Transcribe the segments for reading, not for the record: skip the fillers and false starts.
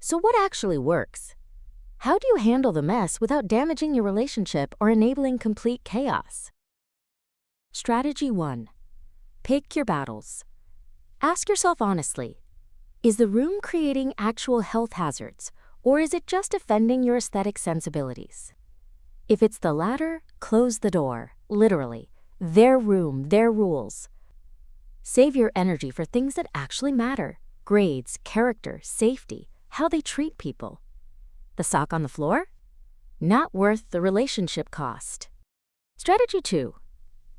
So what actually works? How do you handle the mess without damaging your relationship or enabling complete chaos? Strategy 1. Pick your battles. Ask yourself honestly, is the room creating actual health hazards, or is it just offending your aesthetic sensibilities? If it's the latter, close the door, literally. Their room, their rules. Save your energy for things that actually matter: grades, character, safety, how they treat people. The sock on the floor? Not worth the relationship cost. Strategy 2.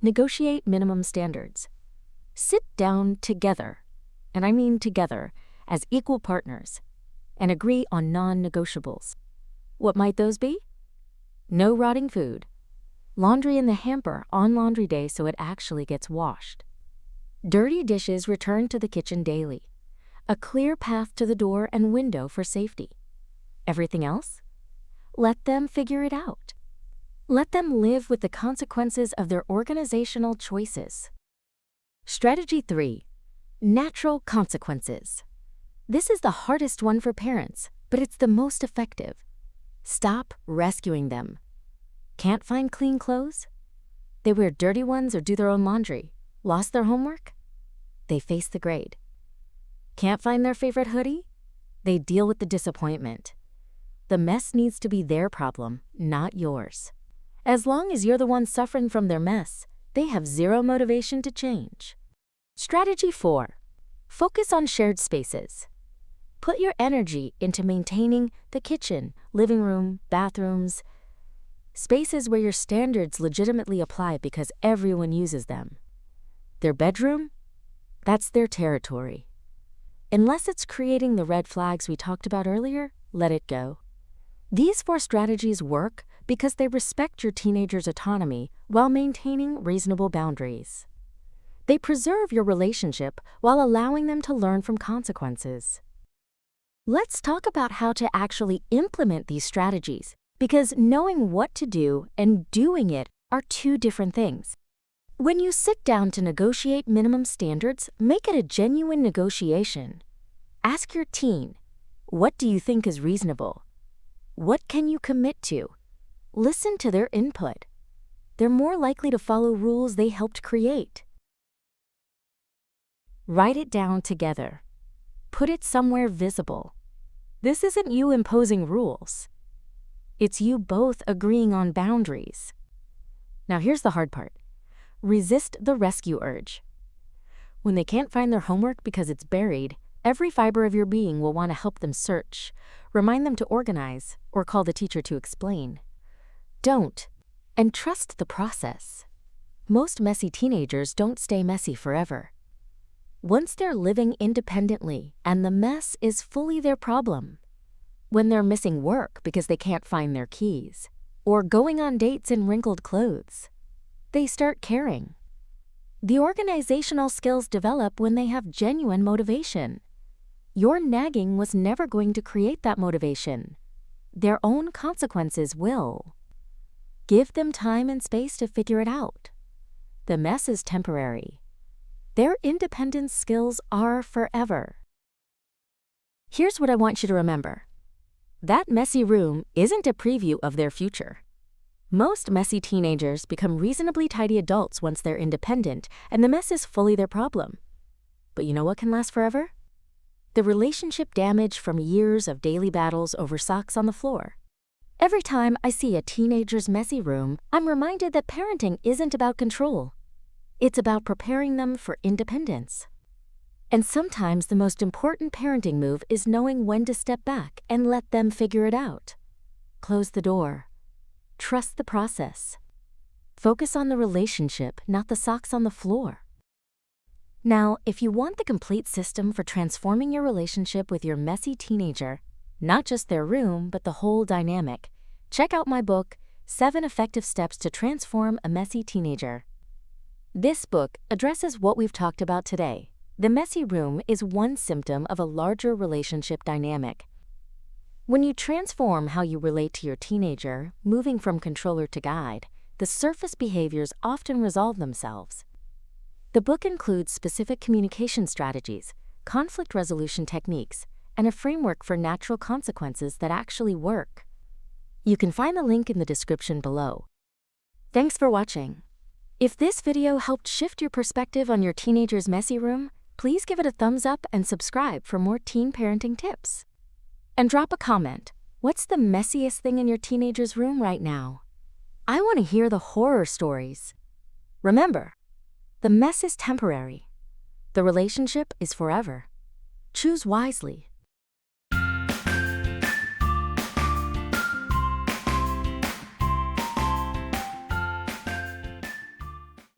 Negotiate minimum standards. Sit down together, and I mean together, as equal partners, and agree on non-negotiables. What might those be? No rotting food. Laundry in the hamper on laundry day so it actually gets washed. Dirty dishes returned to the kitchen daily. A clear path to the door and window for safety. Everything else? Let them figure it out. Let them live with the consequences of their organizational choices. Strategy 3. Natural consequences. This is the hardest one for parents, but it's the most effective. Stop rescuing them. Can't find clean clothes? They wear dirty ones or do their own laundry. Lost their homework? They face the grade. Can't find their favorite hoodie? They deal with the disappointment. The mess needs to be their problem, not yours. As long as you're the one suffering from their mess, they have zero motivation to change. Strategy 4. Focus on shared spaces. Put your energy into maintaining the kitchen, living room, bathrooms, spaces where your standards legitimately apply because everyone uses them. Their bedroom? That's their territory. Unless it's creating the red flags we talked about earlier, let it go. These 4 strategies work because they respect your teenager's autonomy while maintaining reasonable boundaries. They preserve your relationship while allowing them to learn from consequences. Let's talk about how to actually implement these strategies, because knowing what to do and doing it are 2 different things. When you sit down to negotiate minimum standards, make it a genuine negotiation. Ask your teen, what do you think is reasonable? What can you commit to? Listen to their input. They're more likely to follow rules they helped create. Write it down together. Put it somewhere visible. This isn't you imposing rules. It's you both agreeing on boundaries. Now here's the hard part. Resist the rescue urge. When they can't find their homework because it's buried, every fiber of your being will want to help them search, remind them to organize, or call the teacher to explain. Don't, and trust the process. Most messy teenagers don't stay messy forever. Once they're living independently and the mess is fully their problem, when they're missing work because they can't find their keys, or going on dates in wrinkled clothes, they start caring. The organizational skills develop when they have genuine motivation. Your nagging was never going to create that motivation. Their own consequences will. Give them time and space to figure it out. The mess is temporary. Their independence skills are forever. Here's what I want you to remember. That messy room isn't a preview of their future. Most messy teenagers become reasonably tidy adults once they're independent and the mess is fully their problem. But you know what can last forever? The relationship damage from years of daily battles over socks on the floor. Every time I see a teenager's messy room, I'm reminded that parenting isn't about control. It's about preparing them for independence. And sometimes the most important parenting move is knowing when to step back and let them figure it out. Close the door. Trust the process. Focus on the relationship, not the socks on the floor. Now, if you want the complete system for transforming your relationship with your messy teenager, not just their room, but the whole dynamic, check out my book, 7 Effective Steps to Transform a Messy Teenager. This book addresses what we've talked about today. The messy room is one symptom of a larger relationship dynamic. When you transform how you relate to your teenager, moving from controller to guide, the surface behaviors often resolve themselves. The book includes specific communication strategies, conflict resolution techniques, and a framework for natural consequences that actually work. You can find the link in the description below. Thanks for watching. If this video helped shift your perspective on your teenager's messy room, please give it a thumbs up and subscribe for more teen parenting tips. And drop a comment. What's the messiest thing in your teenager's room right now? I want to hear the horror stories. Remember, the mess is temporary. The relationship is forever. Choose wisely.